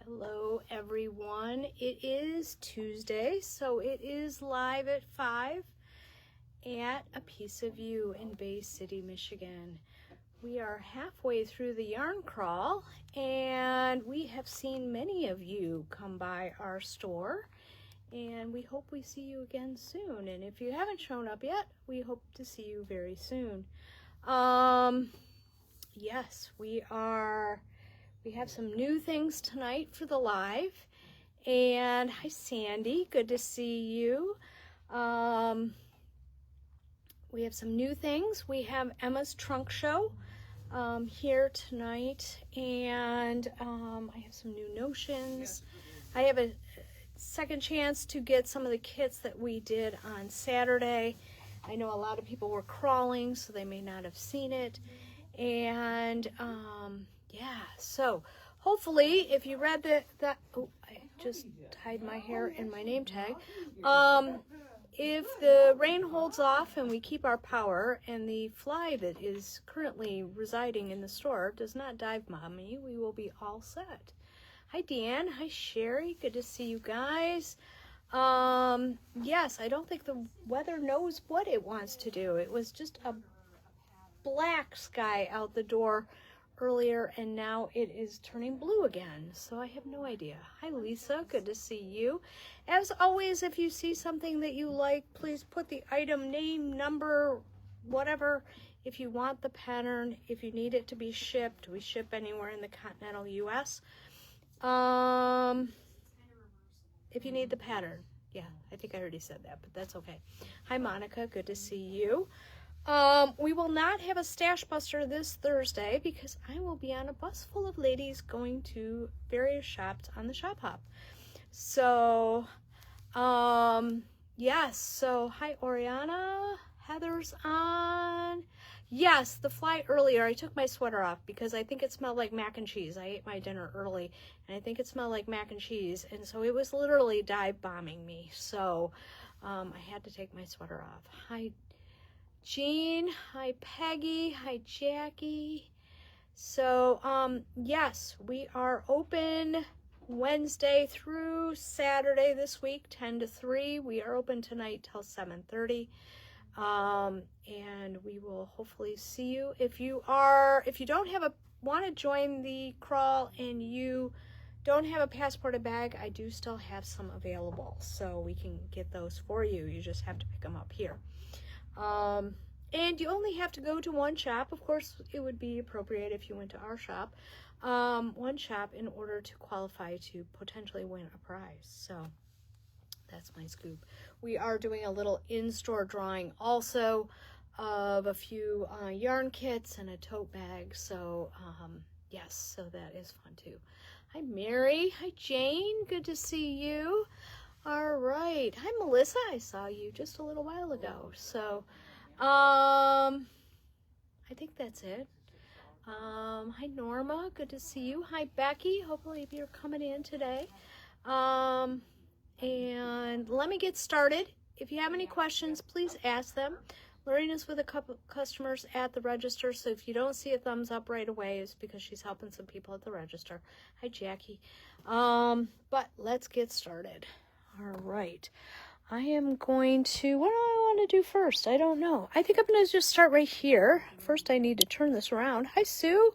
Hello everyone. It is Tuesday, so it is live at 5 at A Piece of You in Bay City, Michigan. We are halfway through the yarn crawl and we have seen many of you come by our store, and we hope we see you again soon. And if you haven't shown up yet, we hope to see you very soon. Yes, we have some new things tonight for the live. And hi Sandy, good to see you. We have some new things. We have Emma's Trunk Show here tonight, and I have some new notions. I have a second chance to get some of the kits that we did on Saturday. I know a lot of people were crawling, so they may not have seen it. And yeah, so hopefully if you read that oh, I just tied my hair in my name tag. If the rain holds off and we keep our power and the fly that is currently residing in the store does not dive mommy, we will be all set. Hi Deanne, hi Sherry, good to see you guys. Yes, I don't think the weather knows what it wants to do. It was just a black sky out the door earlier, and now it is turning blue again, so I have no idea. Hi Lisa, good to see you. As always, if you see something that you like, please put the item name, number, whatever. If you want the pattern, if you need it to be shipped, we ship anywhere in the continental US. If you need the pattern, yeah, I think I already said that, but that's okay. Hi Monica, good to see you. We will not have a Stash Buster this Thursday because I will be on a bus full of ladies going to various shops on the Shop Hop. So, yes, so hi Oriana, Heather's on. Yes, the fly earlier, I took my sweater off because I think it smelled like mac and cheese. I ate my dinner early and I think it smelled like mac and cheese, and so it was literally dive bombing me. So, I had to take my sweater off. Hi Jean, hi Peggy, hi Jackie. So yes, we are open Wednesday through Saturday this week, 10 to 3. We are open tonight till 7:30. And we will hopefully see you. If you don't want to join the crawl and you don't have a passport or bag, I do still have some available, so we can get those for you. You just have to pick them up here. And you only have to go to one shop. Of course, it would be appropriate if you went to our shop, one shop, in order to qualify to potentially win a prize. So that's my scoop. We are doing a little in-store drawing also of a few yarn kits and a tote bag. So yes, so that is fun too. Hi Mary, hi Jane, good to see you. All right, hi Melissa, I saw you just a little while ago. So I think that's it. Hi Norma, good to see you. Hi Becky, hopefully you're coming in today. And let me get started. If you have any questions, please ask them. Lorraine is with a couple customers at the register, so if you don't see a thumbs up right away, it's because she's helping some people at the register. Hi Jackie. But let's get started. All right. I am going to, what do I want to do first? I don't know. I think I'm going to just start right here. First, I need to turn this around. Hi, Sue.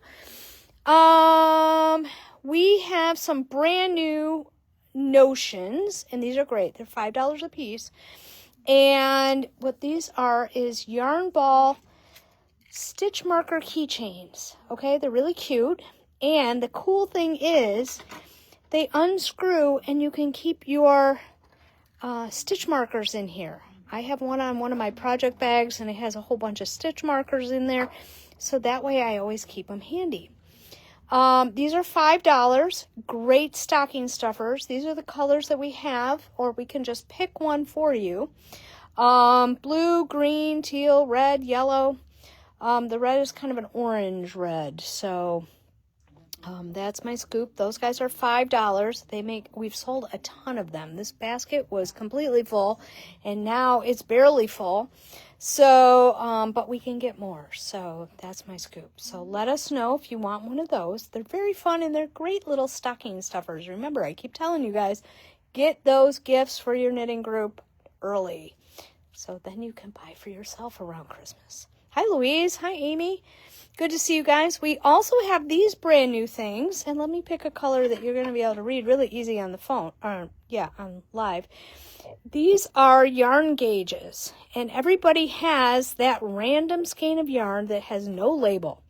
We have some brand new notions, and these are great. They're $5 a piece. And what these are is yarn ball stitch marker keychains. Okay, they're really cute. And the cool thing is they unscrew and you can keep your stitch markers in here. I have one on one of my project bags and it has a whole bunch of stitch markers in there, so that way I always keep them handy. These are $5. Great stocking stuffers. These are the colors that we have, or we can just pick one for you. Blue, green, teal, red, yellow. The red is kind of an orange red, so that's my scoop. Those guys are $5. We've sold a ton of them. This basket was completely full and now it's barely full. So, but we can get more. So that's my scoop. So let us know if you want one of those. They're very fun and they're great little stocking stuffers. Remember, I keep telling you guys, get those gifts for your knitting group early. So then you can buy for yourself around Christmas. Hi, Louise. Hi, Amy. Good to see you guys. We also have these brand new things. And let me pick a color that you're going to be able to read really easy on the phone. On live. These are yarn gauges. And everybody has that random skein of yarn that has no label.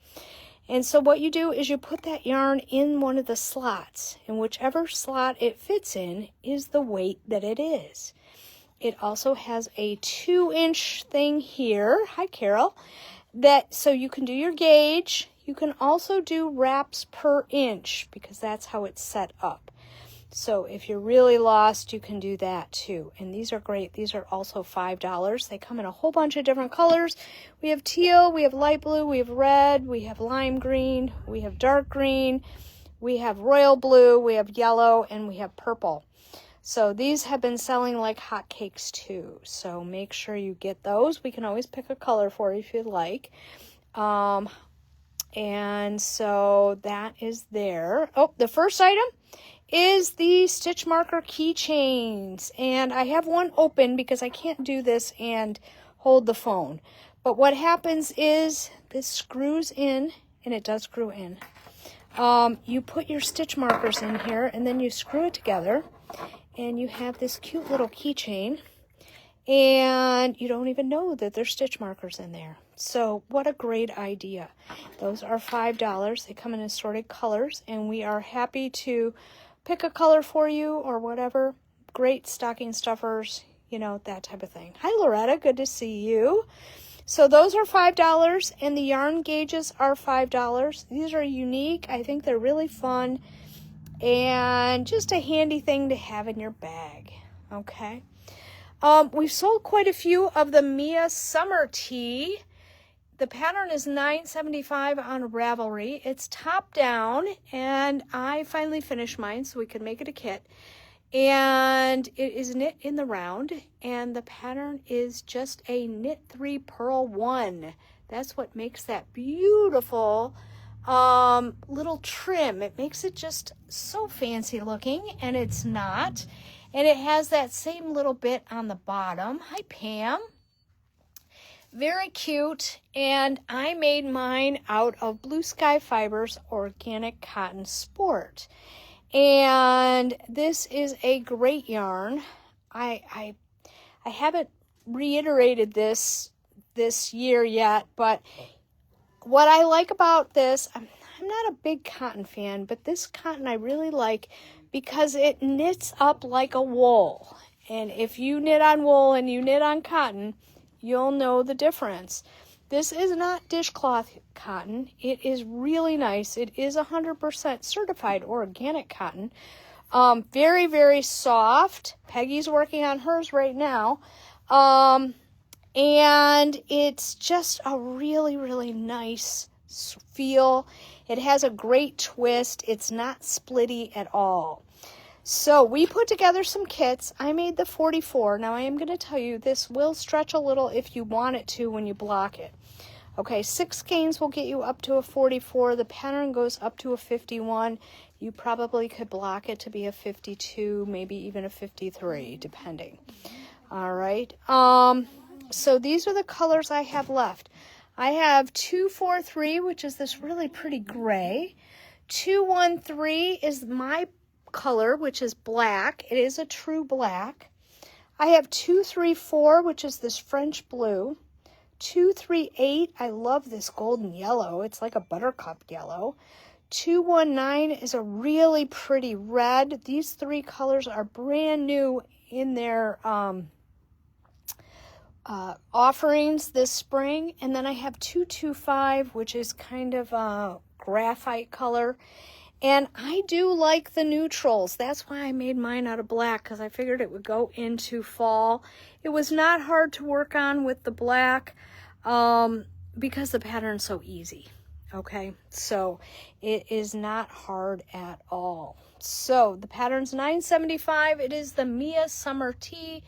And so what you do is you put that yarn in one of the slots. And whichever slot it fits in is the weight that it is. It also has a 2-inch thing here. Hi, Carol. So you can do your gauge. You can also do wraps per inch because that's how it's set up. So if you're really lost, you can do that too. And these are great. These are also $5. They come in a whole bunch of different colors. We have teal, we have light blue, we have red, we have lime green, we have dark green, we have royal blue, we have yellow, and we have purple. So these have been selling like hotcakes too. So make sure you get those. We can always pick a color for you if you'd like. And so that is there. Oh, the first item is the stitch marker keychains. And I have one open because I can't do this and hold the phone. But what happens is this screws in, and it does screw in. You put your stitch markers in here and then you screw it together. And you have this cute little keychain, and you don't even know that there's stitch markers in there. So what a great idea. Those are $5. They come in assorted colors, and we are happy to pick a color for you or whatever. Great stocking stuffers, you know, that type of thing. Hi, Loretta. Good to see you. So those are $5, and the yarn gauges are $5. These are unique. I think they're really fun. And just a handy thing to have in your bag, okay? We've sold quite a few of the Mia Summer Tee. The pattern is $9.75 on Ravelry. It's top down, and I finally finished mine so we could make it a kit. And it is knit in the round, and the pattern is just a knit 3 purl 1. That's what makes that beautiful little trim. It makes it just so fancy looking, and it's not. And it has that same little bit on the bottom. Hi, Pam. Very cute. And I made mine out of Blue Sky Fibers Organic Cotton Sport. And this is a great yarn. I haven't reiterated this year yet, but what I like about this, I'm not a big cotton fan, but this cotton I really like because it knits up like a wool. And if you knit on wool and you knit on cotton, you'll know the difference. This is not dishcloth cotton. It is really nice. It is 100% certified organic cotton. Very, very soft. Peggy's working on hers right now. And it's just a really, really nice feel. It has a great twist. It's not splitty at all. So we put together some kits. I made the 44. Now I am going to tell you this will stretch a little if you want it to when you block it. Okay, 6 skeins will get you up to a 44. The pattern goes up to a 51. You probably could block it to be a 52, maybe even a 53, depending. All right. So these are the colors I have left. I have 243, which is this really pretty gray. 213 is my color, which is black. It is a true black. I have 234, which is this French blue. 238, I love this golden yellow. It's like a buttercup yellow. 219 is a really pretty red. These 3 colors are brand new in their offerings this spring. And then I have 225, which is kind of a graphite color. And I do like the neutrals. That's why I made mine out of black, because I figured it would go into fall. It was not hard to work on with the black because the pattern's so easy. Okay, so it is not hard at all. So the pattern's $9.75. It is the Mia Summer Tee.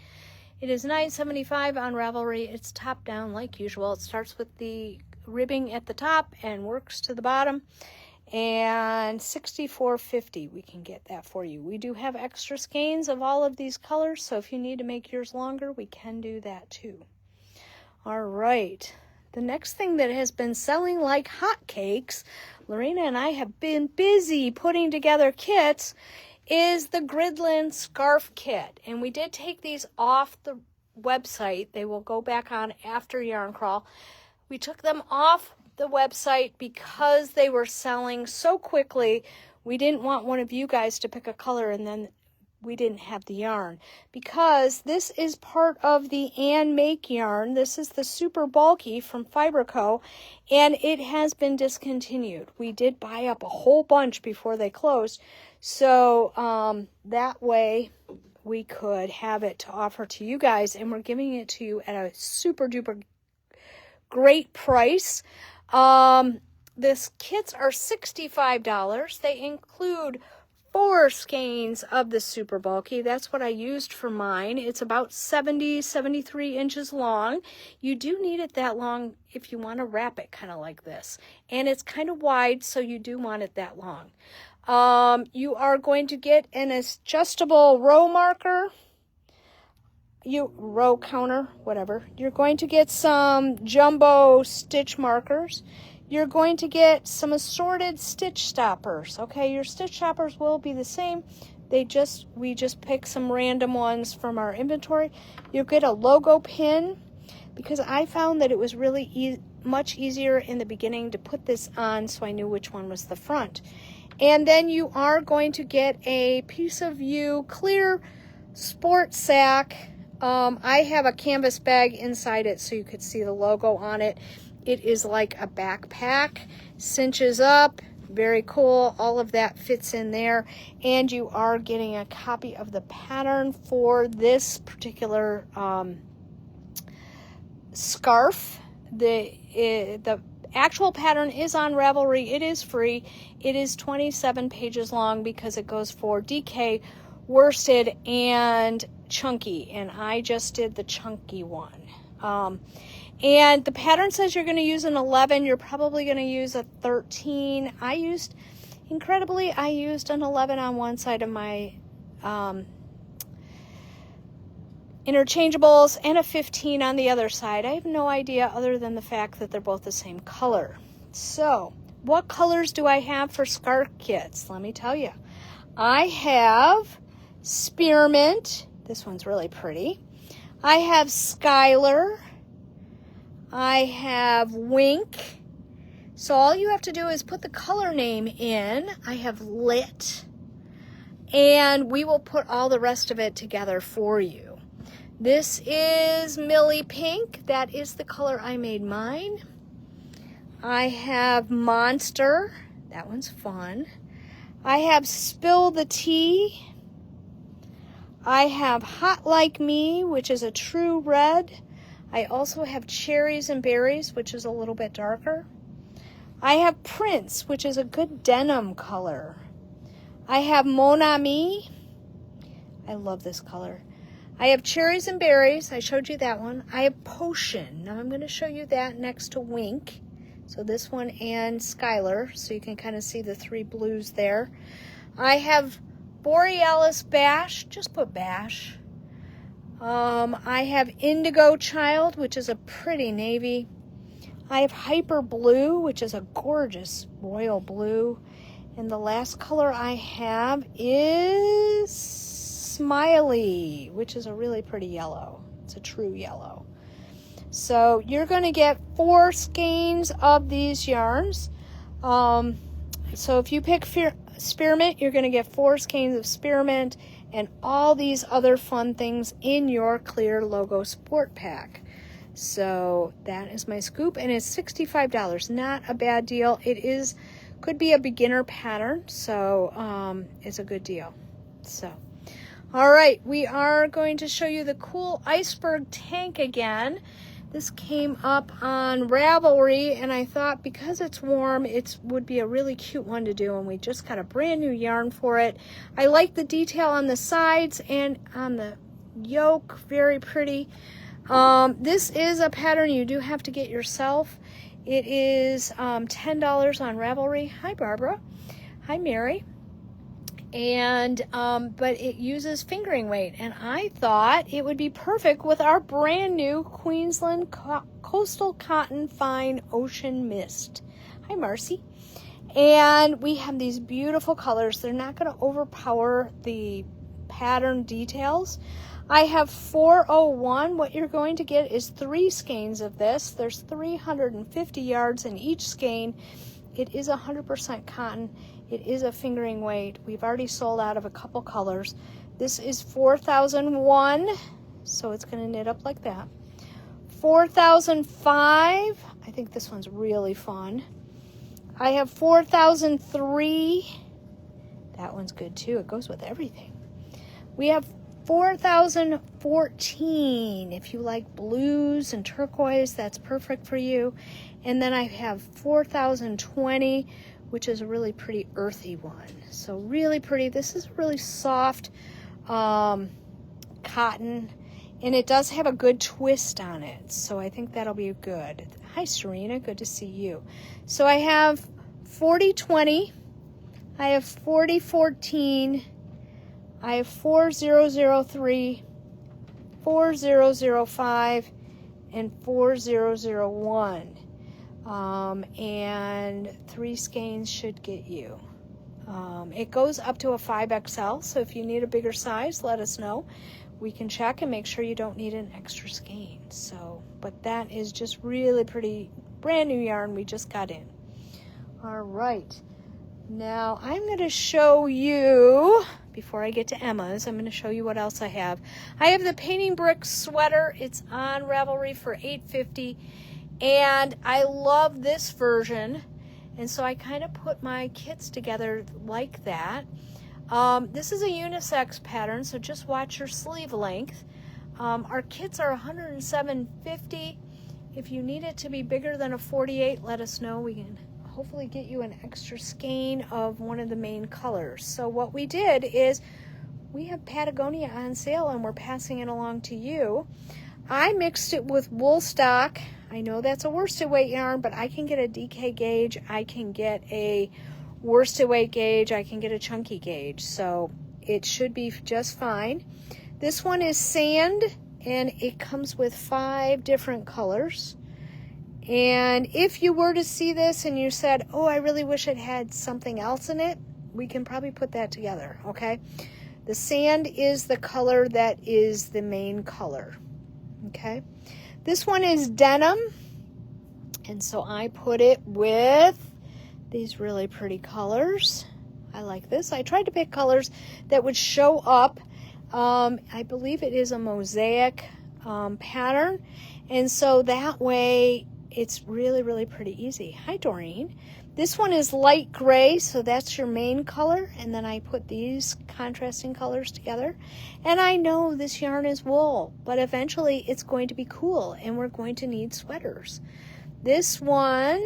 It is $9.75 on Ravelry. It's top down like usual. It starts with the ribbing at the top and works to the bottom. And $64.50 we can get that for you. We do have extra skeins of all of these colors, so if you need to make yours longer, we can do that too. All right. The next thing that has been selling like hotcakes, Lorena and I have been busy putting together kits, is the Gridland Scarf Kit. And we did take these off the website. They will go back on after Yarn Crawl. We took them off the website because they were selling so quickly. We didn't want one of you guys to pick a color and then we didn't have the yarn, because this is part of the Ann Make yarn. This is the super bulky from Fiberco, and it has been discontinued. We did buy up a whole bunch before they closed, so that way we could have it to offer to you guys, and we're giving it to you at a super duper great price. This kits are $65. They include 4 skeins of the super bulky. That's what I used for mine. It's about 73 inches long. You do need it that long if you want to wrap it kind of like this. And it's kind of wide, so you do want it that long. You are going to get an adjustable row marker, row counter, whatever. You're going to get some jumbo stitch markers. You're going to get some assorted stitch stoppers. Okay, your stitch stoppers will be the same. We just pick some random ones from our inventory. You'll get a logo pin, because I found that it was really much easier in the beginning to put this on, so I knew which one was the front. And then you are going to get a Piece of You clear sport sack. I have a canvas bag inside it so you could see the logo on it. It is like a backpack, cinches up, very cool. All of that fits in there. And you are getting a copy of the pattern for this particular scarf. The actual pattern is on Ravelry. It is free. It is 27 pages long because it goes for DK, worsted, and chunky. And I just did the chunky one. And the pattern says you're going to use an 11. You're probably going to use a 13. I used an 11 on one side of my interchangeables and a 15 on the other side. I have no idea other than the fact that they're both the same color. So, what colors do I have for scarf kits? Let me tell you. I have Spearmint. This one's really pretty. I have Skylar. I have Wink. So all you have to do is put the color name in. I have Lit. And we will put all the rest of it together for you. This is Millie Pink. That is the color I made mine. I have Monster. That one's fun. I have Spill the Tea. I have Hot Like Me, which is a true red. I also have Cherries and Berries, which is a little bit darker. I have Prince, which is a good denim color. I have Mon Ami. I love this color. I have Cherries and Berries. I showed you that one. I have Potion. Now I'm going to show you that next to Wink. So this one and Skylar, so you can kind of see the 3 blues there. I have Borealis Bash. Just put Bash. I have Indigo Child, which is a pretty navy. I have Hyper Blue, which is a gorgeous royal blue. And the last color I have is Smiley, which is a really pretty yellow. It's a true yellow. So you're going to get 4 skeins of these yarns. So if you pick Spearmint, you're going to get 4 skeins of Spearmint and all these other fun things in your clear logo sport pack. So that is my scoop, and it's $65. Not a bad deal. It could be a beginner pattern, so it's a good deal. So, all right, we are going to show you the cool iceberg tank again. This came up on Ravelry, and I thought because it's warm, it would be a really cute one to do, and we just got a brand new yarn for it. I like the detail on the sides and on the yoke, very pretty. This is a pattern you do have to get yourself. It is $10 on Ravelry. Hi, Barbara. Hi, Mary. And but it uses fingering weight, and I thought it would be perfect with our brand new Queensland Coastal Cotton Fine Ocean Mist. Hi, Marcy. And we have these beautiful colors. They're not going to overpower the pattern details. I have 401. What you're going to get is 3 skeins of this. There's 350 yards in each skein. It is 100% cotton. It is a fingering weight. We've already sold out of a couple colors. This is 4001, so it's going to knit up like that. 4005. I think this one's really fun. I have 4003. That one's good too. It goes with everything. We have 4014. If you like blues and turquoise, that's perfect for you. And then I have 4020, which is a really pretty earthy one. So really pretty. This is really soft cotton, and it does have a good twist on it. So I think that'll be good. Hi, Serena. Good to see you. So I have 4020. I have 4014. I have 4003, 4005, and 4001. And 3 skeins should get you. It goes up to a 5XL, so if you need a bigger size, let us know. We can check and make sure you don't need an extra skein. So, but that is just really pretty, brand new yarn we just got in. All right. Now I'm going to show you, before I get to Emma's, I'm going to show you what else I have. I have the Painting Brick sweater. It's on Ravelry for $8.50, and I love this version, and so I kind of put my kits together like that. This is a unisex pattern, so just watch your sleeve length. Our kits are $107.50. If you need it to be bigger than a 48, let us know. We can hopefully get you an extra skein of one of the main colors. So what we did is we have Patagonia on sale, and we're passing it along to you. I mixed it with wool stock. I know that's a worsted weight yarn, but I can get a DK gauge, I can get a worsted weight gauge, I can get a chunky gauge, so it should be just fine. This one is sand, and it comes with 5 different colors. And if you were to see this and you said, oh, I really wish it had something else in it, we can probably put that together, okay? The sand is the color that is the main color, okay? This one is denim, and so I put it with these really pretty colors. I like this. I tried to pick colors that would show up. I believe it is a mosaic pattern, and so that way it's really, really pretty easy. Hi, Doreen. This one is light gray, so that's your main color, and then I put these contrasting colors together. And I know this yarn is wool, but eventually it's going to be cool, and we're going to need sweaters. This one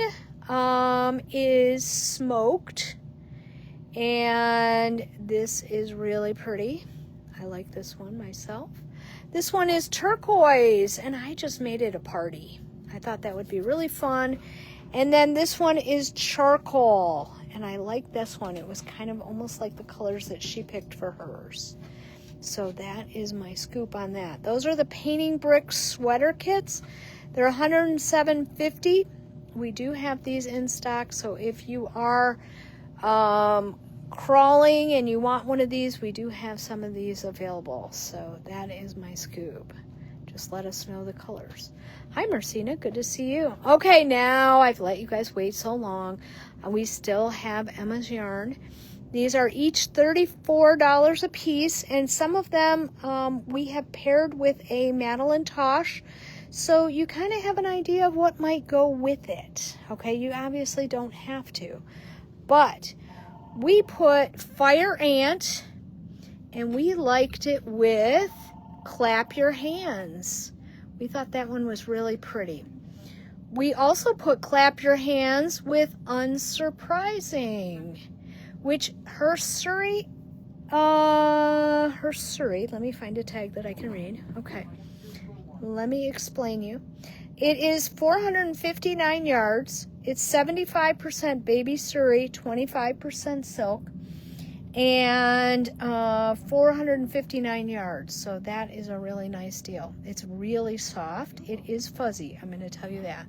is smoked, and this is really pretty. I like this one myself. This one is turquoise, and I just made it a party. I thought that would be really fun. And then this one is charcoal, and I like this one. It was kind of almost like the colors that she picked for hers. So that is my scoop on that. Those are the Painting Brick sweater kits. They're $107.50. We do have these in stock, so if you are crawling and you want one of these, we do have some of these available. So that is my scoop. Just let us know the colors. Hi, Marcina. Good to see you. Okay, now I've let you guys wait so long. We still have Emma's yarn. These are each $34 a piece, and some of them we have paired with a Madeline Tosh, so you kind of have an idea of what might go with it. Okay, you obviously don't have to, but we put Fire Ant, and we liked it with Clap Your Hands. We thought that one was really pretty. We also put Clap Your Hands with Unsurprising, which her Surrey her Surrey. Let me find a tag that I can read. Okay. Let me explain you. It is 459 yards. It's 75% baby Surrey, 25% silk, and 459 yards. So that is a really nice deal. It's really soft. It is fuzzy. I'm going to tell you that.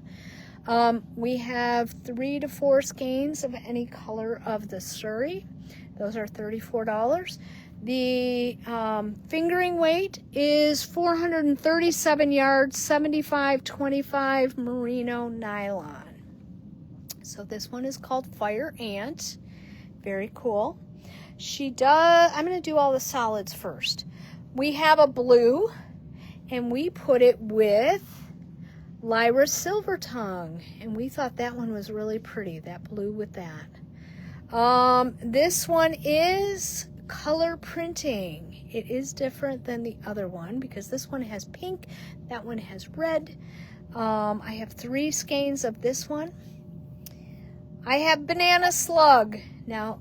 We have 3 to 4 skeins of any color of the Surrey. Those are $34. The fingering weight is 437 yards, 75/25 merino nylon. So this one is called Fire Ant. Very cool. I'm going to do all the solids first. We have a blue, and we put it with Lyra Silver Tongue, and we thought that one was really pretty, that blue with that. This one is color printing. It is different than the other one because this one has pink, that one has red. I have 3 skeins of this one. I have Banana Slug. Now,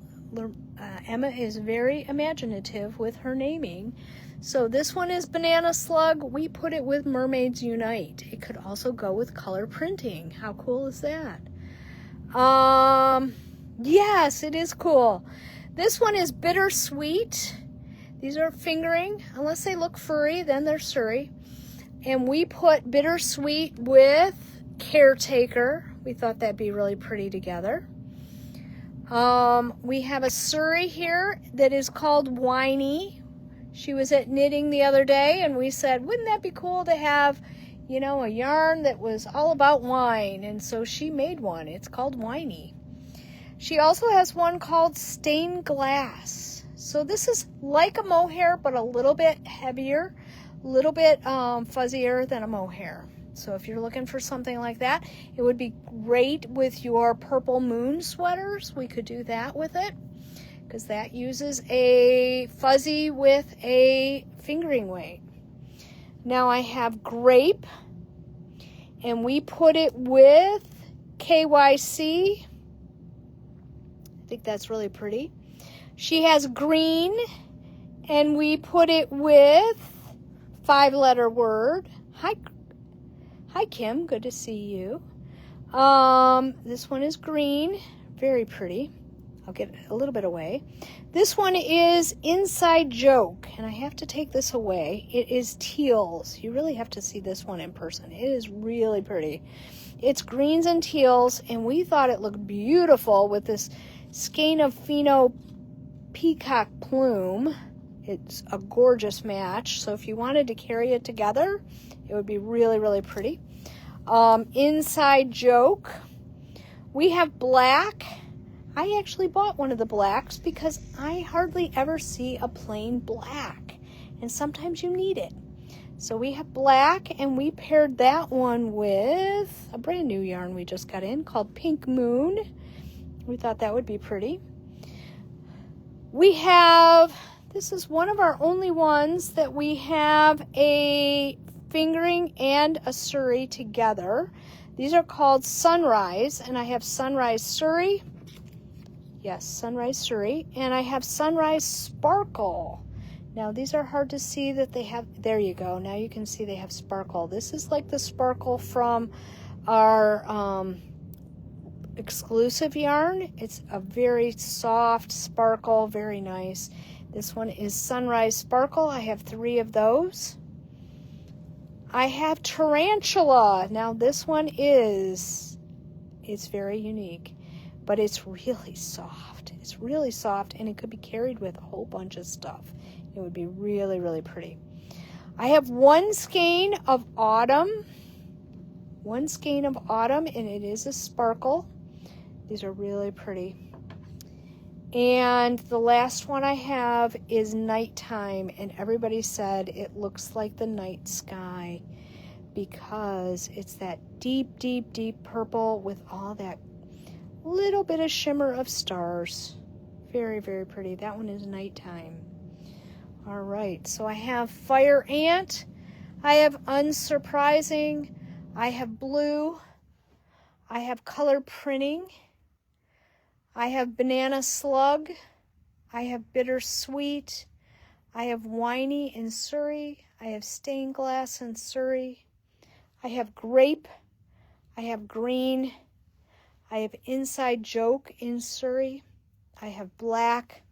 Emma is very imaginative with her naming. So this one is Banana Slug. We put it with Mermaids Unite. It could also go with color printing. How cool is that? Yes, it is cool. This one is Bittersweet. These are fingering. Unless they look furry, then they're Surrey. And we put Bittersweet with Caretaker. We thought that'd be really pretty together. We have a Surrey here that is called Whiny. She was at knitting the other day, and we said, wouldn't that be cool to have, you know, a yarn that was all about wine? And so she made one. It's called Whiny. She also has one called Stained Glass. So this is like a mohair, but a little bit heavier, a little bit fuzzier than a mohair. So if you're looking for something like that, it would be great with your Purple Moon sweaters. We could do that with it because that uses a fuzzy with a fingering weight. Now I have Grape, and we put it with KYC. I think that's really pretty. She has Green, and we put it with 5-letter word. Hi, Kim. Good to see you. This one is Green. Very pretty. I'll get a little bit away. This one is Inside Joke, and I have to take this away. It is teals. You really have to see this one in person. It is really pretty. It's greens and teals, and we thought it looked beautiful with this skein of Pheno Peacock Plume. It's a gorgeous match, so if you wanted to carry it together, it would be really, really pretty. Inside Joke. We have black. I actually bought one of the blacks because I hardly ever see a plain black, and sometimes you need it. So we have black, and we paired that one with a brand new yarn we just got in called Pink Moon. We thought that would be pretty. We have, this is one of our only ones that we have a fingering and a Surrey together. These are called Sunrise, and I have Sunrise Surrey. Yes, Sunrise Surrey, and I have Sunrise Sparkle. Now these are hard to see that they have, there you go. Now you can see they have sparkle. This is like the sparkle from our exclusive yarn. It's a very soft sparkle, very nice. This one is Sunrise Sparkle. I have 3 of those. I have Tarantula. Now this one it's very unique, but it's really soft. It's really soft, and it could be carried with a whole bunch of stuff. It would be really, really pretty. I have 1 skein of Autumn. 1 skein of Autumn, and it is a sparkle. These are really pretty. And the last one I have is Nighttime, and everybody said it looks like the night sky because it's that deep, deep, deep purple with all that little bit of shimmer of stars. Very, very pretty. That one is Nighttime. All right, so I have Fire Ant, I have Unsurprising, I have Blue, I have Color Printing, I have Banana Slug, I have bittersweet. I have winey in Surrey. I have stained glass in Surrey. I have grape. I have green. I have inside joke in Surrey. I have black.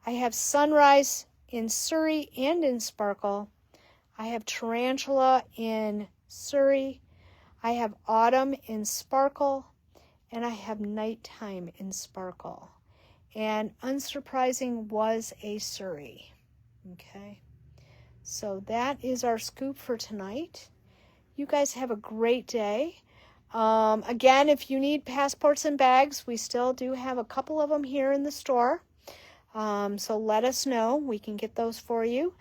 I have sunrise in Surrey and in sparkle. I have tarantula in Surrey. I have autumn in sparkle. And I have nighttime in sparkle. And unsurprising was a Surrey. Okay. So that is our scoop for tonight. You guys have a great day. Again, if you need passports and bags, we still do have a couple of them here in the store. So let us know. We can get those for you.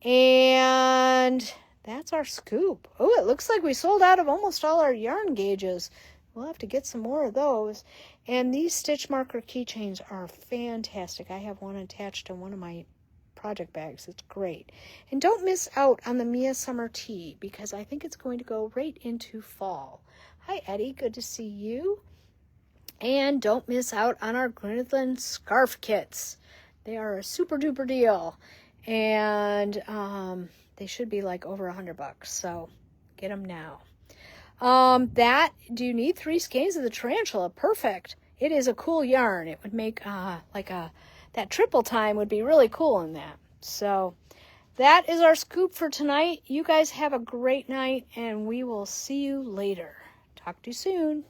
And that's our scoop. Oh, it looks like we sold out of almost all our yarn gauges. We'll have to get some more of those. And these stitch marker keychains are fantastic. I have one attached to one of my project bags. It's great. And don't miss out on the Mia Summer Tea, because I think it's going to go right into fall. Hi, Eddie. Good to see you. And don't miss out on our Grenadine scarf kits. They are a super duper deal. And they should be like over $100. So get them now. Do you need 3 skeins of the tarantula? Perfect. It is a cool yarn. It would make that triple time would be really cool in that. So that is our scoop for tonight. You guys have a great night, and we will see you later. Talk to you soon.